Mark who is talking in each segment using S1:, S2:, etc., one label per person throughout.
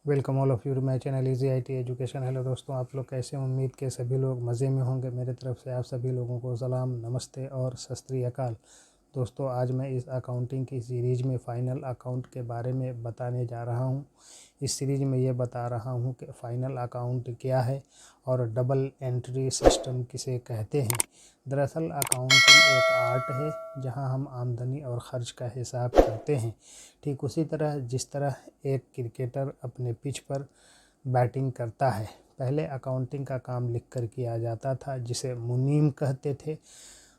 S1: Welcome all of you to my channel easy IT education. Hello दोस्तों, आप लोग कैसे हैं? उम्मीद के सभी लोग मज़े में होंगे। मेरे तरफ से आप सभी लोगों को सलाम, नमस्ते और सत श्री अकाल। दोस्तों, आज मैं इस अकाउंटिंग की सीरीज़ में फ़ाइनल अकाउंट के बारे में बताने जा रहा हूं। इस सीरीज़ में ये बता रहा हूं कि फ़ाइनल अकाउंट क्या है और डबल एंट्री सिस्टम किसे कहते हैं। दरअसल अकाउंटिंग एक आर्ट है जहां हम आमदनी और ख़र्च का हिसाब करते हैं। ठीक उसी तरह जिस तरह एक क्रिकेटर अपने पिच पर बैटिंग करता है। पहले अकाउंटिंग का काम लिखकर किया जाता था जिसे मुनीम कहते थे,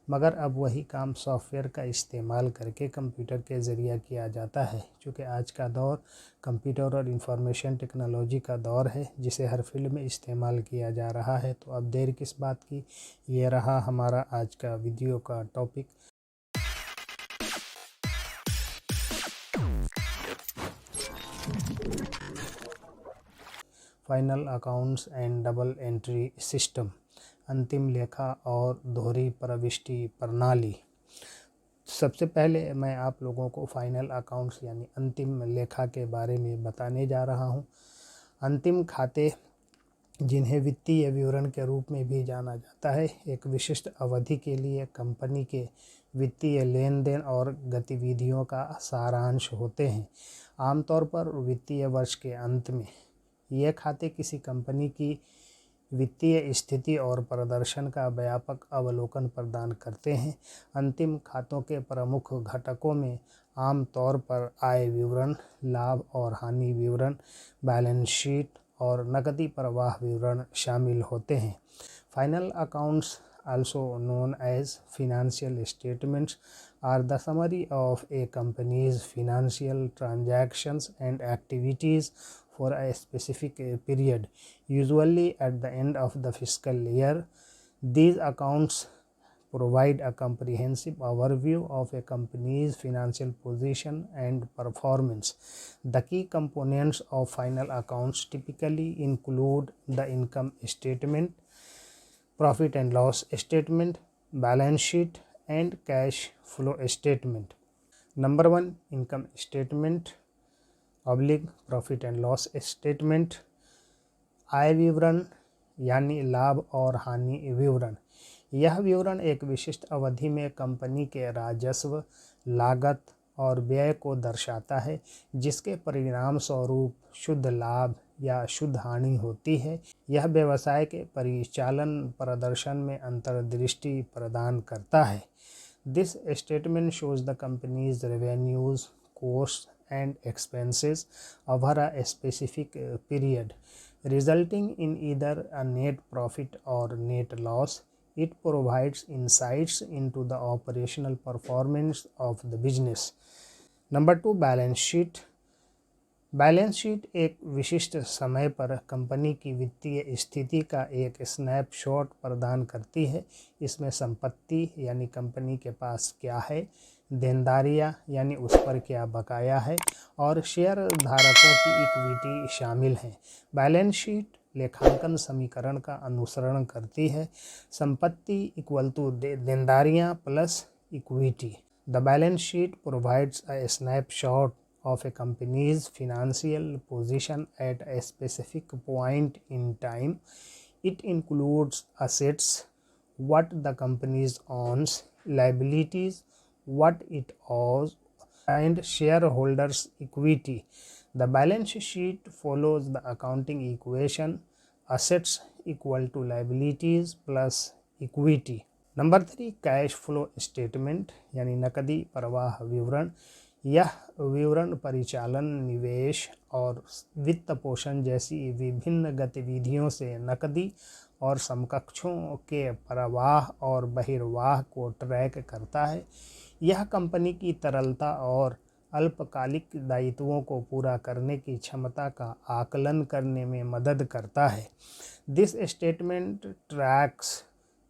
S1: मगर अब वही काम सॉफ्टवेयर का इस्तेमाल करके कंप्यूटर के ज़रिए किया जाता है। चूँकि आज का दौर कंप्यूटर और इंफॉर्मेशन टेक्नोलॉजी का दौर है जिसे हर फील्ड में इस्तेमाल किया जा रहा है, तो अब देर किस बात की। ये रहा हमारा आज का वीडियो का topic. Final accounts and double entry system, अंतिम लेखा और दोहरी प्रविष्टि प्रणाली। सबसे पहले मैं आप लोगों को फाइनल अकाउंट्स यानी अंतिम लेखा के बारे में बताने जा रहा हूं। अंतिम खाते, जिन्हें वित्तीय विवरण के रूप में भी जाना जाता है, एक विशिष्ट अवधि के लिए कंपनी के वित्तीय लेन देन और गतिविधियों का सारांश होते हैं। आमतौर पर वित्तीय वर्ष के अंत में ये खाते किसी कंपनी की वित्तीय स्थिति और प्रदर्शन का व्यापक अवलोकन प्रदान करते हैं। अंतिम खातों के प्रमुख घटकों में आम तौर पर आय विवरण, लाभ और हानि विवरण, बैलेंस शीट और नकदी प्रवाह विवरण शामिल होते हैं। Final accounts, also known as financial statements, are the summary of a company's financial transactions and activities for a specific period, usually at the end of the fiscal year. These accounts provide a comprehensive overview of a company's financial position and performance. The key components of final accounts typically include the income statement, profit and loss statement, balance sheet and cash flow statement. Number 1, income statement oblique profit and loss statement. आय विवरण यानी लाभ और हानि विवरण। यह विवरण एक विशिष्ट अवधि में कंपनी के राजस्व, लागत और व्यय को दर्शाता है, जिसके परिणाम स्वरूप शुद्ध लाभ या शुद्ध हानि होती है। यह व्यवसाय के परिचालन प्रदर्शन में अंतर्दृष्टि प्रदान करता है। This statement shows the companies revenues, costs and expenses over a specific period, resulting in either a net profit or net loss. It provides insights into the operational performance of the business. Number 2, balance sheet. Balance sheet एक विशिष्ट समय पर company की वित्तीय स्थिति का एक snapshot प्रदान करती है। इसमें संपत्ति यानी कंपनी के पास क्या है, देनदारियां यानी उस पर क्या बकाया है और शेयर धारकों की इक्विटी शामिल हैं। बैलेंस शीट लेखांकन समीकरण का अनुसरण करती है, संपत्ति इक्वल टू देनदारियां plus equity. The balance sheet provides a snapshot of a company's financial position at a specific point in time. It includes assets, what the company owns, liabilities, what it owes, and shareholders' equity. The balance sheet follows the accounting equation assets equal to liabilities plus equity. Number 3, cash flow statement यानी नकदी प्रवाह विवरण। यह विवरण परिचालन, निवेश और वित्त पोषण जैसी विभिन्न गतिविधियों से नकदी और समकक्षों के प्रवाह और बहिर्वाह को ट्रैक करता है। यह कंपनी की तरलता और अल्पकालिक दायित्वों को पूरा करने की क्षमता का आकलन करने में मदद करता है। This statement tracks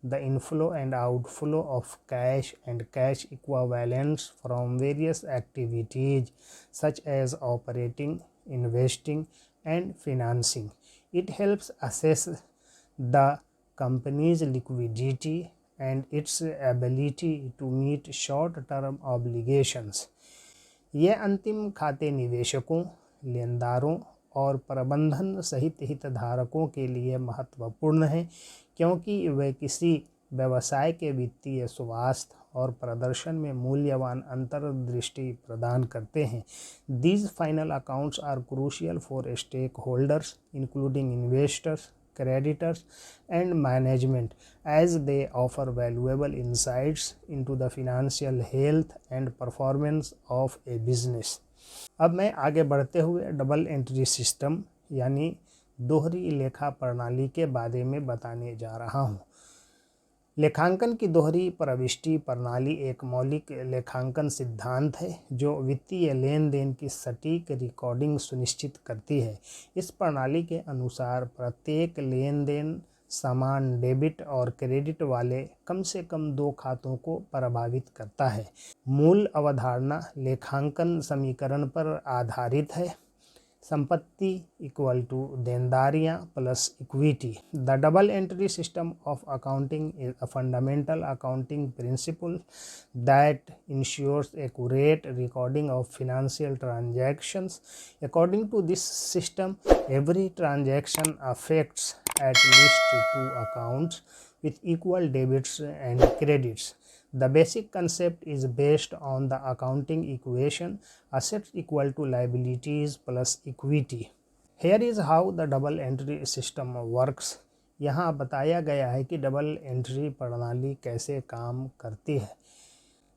S1: the inflow and outflow of cash and cash equivalents from various activities such as operating, investing, and financing. It helps assess the company's liquidity and its ability to meet short-term obligations. ये अंतिम खाते निवेशकों, लेनदारों और प्रबंधन सहित हितधारकों के लिए महत्वपूर्ण है, क्योंकि वे किसी व्यवसाय के वित्तीय स्वास्थ्य और प्रदर्शन में मूल्यवान अंतर्दृष्टि प्रदान करते हैं। These final accounts are crucial for stakeholders, including investors, creditors, and management, as they offer valuable insights into the financial health and performance of a business. अब मैं आगे बढ़ते हुए डबल एंट्री सिस्टम यानी दोहरी लेखा प्रणाली के बारे में बताने जा रहा हूँ। लेखांकन की दोहरी प्रविष्टि प्रणाली एक मौलिक लेखांकन सिद्धांत है जो वित्तीय लेन देन की सटीक रिकॉर्डिंग सुनिश्चित करती है। इस प्रणाली के अनुसार प्रत्येक लेन देन समान डेबिट और क्रेडिट वाले कम से कम 2 खातों को प्रभावित करता है। मूल अवधारणा लेखांकन समीकरण पर आधारित है। संपत्ति इक्वल टू देनदारियां plus equity. The double entry system of accounting is a fundamental accounting principle that ensures accurate recording of financial transactions. According to this system, every transaction affects at least 2 accounts with equal debits and credits. The basic concept is based on the accounting equation assets equal to liabilities plus equity. Here is how the double entry system works. यहाँ बताया गया है कि double entry प्रणाली कैसे काम करती है।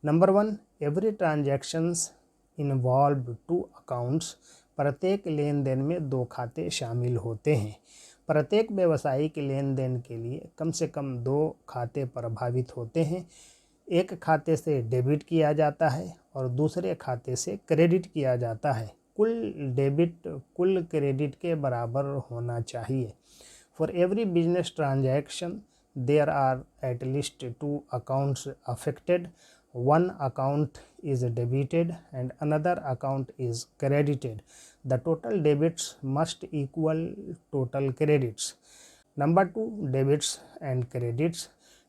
S1: Number 1, every transactions involve 2 accounts. प्रत्येक लेन देन में 2 खाते शामिल होते हैं। प्रत्येक व्यावसायिक लेन देन के लिए कम से कम 2 खाते प्रभावित होते हैं। एक खाते से डेबिट किया जाता है और दूसरे खाते से क्रेडिट किया जाता है। कुल डेबिट कुल क्रेडिट के बराबर होना चाहिए। For every business transaction there are at least 2 accounts affected. One account is debited and another account is credited. The total debits must equal total credits. Number 2, debits and credits.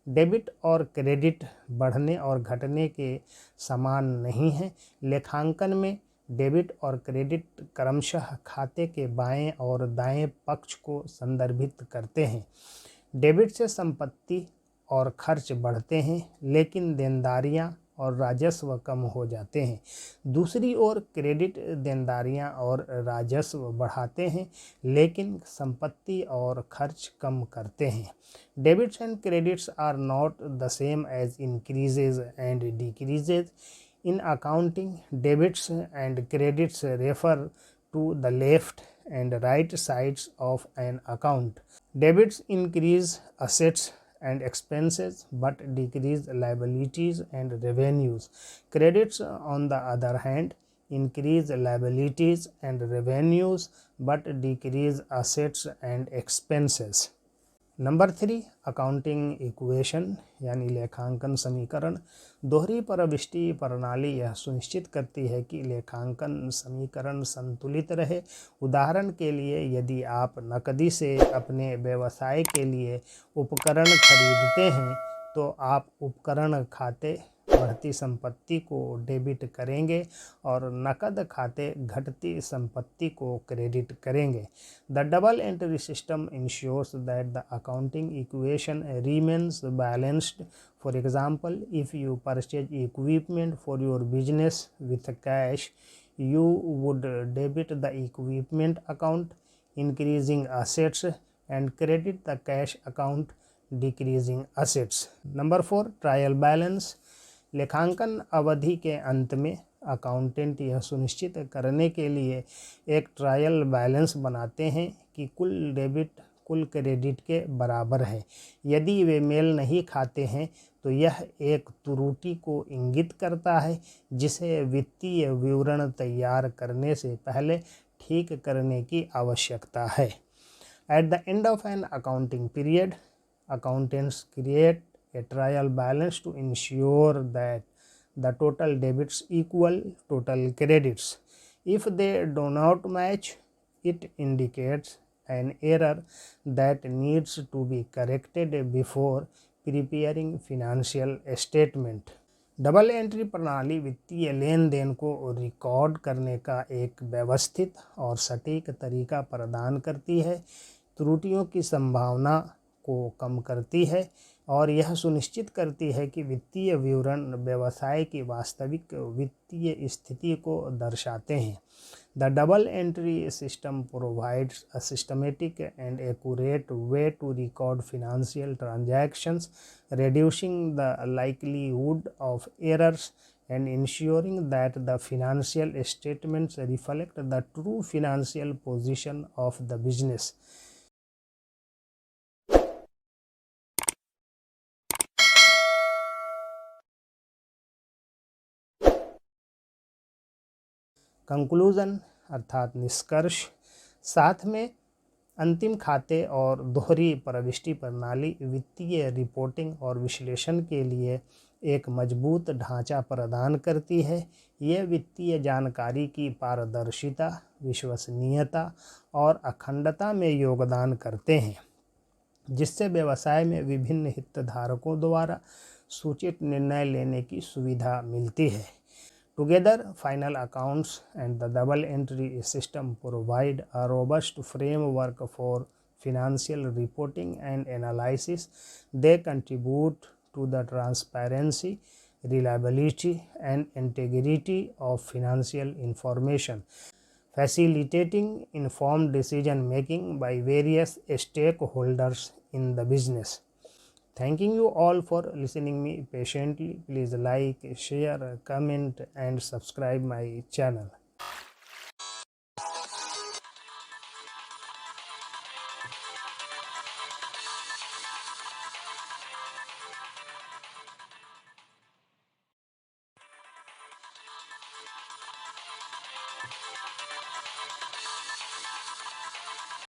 S1: Debit और credit बढ़ने और घटने के समान नहीं हैं। लेखांकन में डेबिट और क्रेडिट क्रमशः खाते के बाएं और दाएं पक्ष को संदर्भित करते हैं। डेबिट से संपत्ति और खर्च बढ़ते हैं, लेकिन देनदारियां और राजस्व कम हो जाते हैं। दूसरी ओर क्रेडिट देनदारियां और राजस्व बढ़ाते हैं, लेकिन संपत्ति और खर्च कम करते हैं। Debits and credits are not the same as increases and decreases in accounting. Debits and credits refer to the left and right sides of an account. Debits increase assets and expenses but decrease liabilities and revenues. Credits, on the other hand, increase liabilities and revenues but decrease assets and expenses. Number 3, accounting equation यानी लेखांकन समीकरण। दोहरी प्रविष्टि प्रणाली यह सुनिश्चित करती है कि लेखांकन समीकरण संतुलित रहे। उदाहरण के लिए, यदि आप नकदी से अपने व्यवसाय के लिए उपकरण खरीदते हैं तो आप उपकरण खाते बढ़ती संपत्ति को डेबिट करेंगे और नकद खाते घटती संपत्ति को क्रेडिट करेंगे। The double entry system ensures that the accounting equation remains balanced. For example, if you purchase equipment for your business with cash, you would debit the equipment account, increasing assets, and credit the cash account, decreasing assets. Number 4, trial balance. लेखांकन अवधि के अंत में accountant यह सुनिश्चित करने के लिए एक ट्रायल बैलेंस बनाते हैं कि कुल डेबिट कुल क्रेडिट के बराबर है। यदि वे मेल नहीं खाते हैं तो यह एक त्रुटि को इंगित करता है, जिसे वित्तीय विवरण तैयार करने से पहले ठीक करने की आवश्यकता है। At the end of an accounting period, accountants create a trial balance to ensure that the total debits equal total credits. If they do not match, it indicates an error that needs to be corrected before preparing financial statement. Double entry प्रणाली वित्तीय लेन then को record करने का एक व्यवस्थित और सटीक तरीका प्रदान करती है, त्रुटियों की संभावना को कम करती है और यह सुनिश्चित करती है कि वित्तीय विवरण व्यवसाय की वास्तविक वित्तीय स्थिति को दर्शाते हैं। The double entry system provides a systematic and accurate way to record financial transactions, reducing the likelihood of errors and ensuring that the financial statements reflect the true financial position of the business. Conclusion अर्थात निष्कर्ष, साथ में अंतिम खाते और दोहरी प्रविष्टि प्रणाली वित्तीय रिपोर्टिंग और विश्लेषण के लिए एक मजबूत ढांचा प्रदान करती है। ये वित्तीय जानकारी की पारदर्शिता, विश्वसनीयता और अखंडता में योगदान करते हैं, जिससे व्यवसाय में विभिन्न हितधारकों द्वारा सूचित निर्णय लेने की सुविधा मिलती है। Together, final accounts and the double entry system provide a robust framework for financial reporting and analysis. They contribute to the transparency, reliability, and integrity of financial information, facilitating informed decision making by various stakeholders in the business. Thanking you all for listening me patiently. Please like, share, comment and subscribe my channel.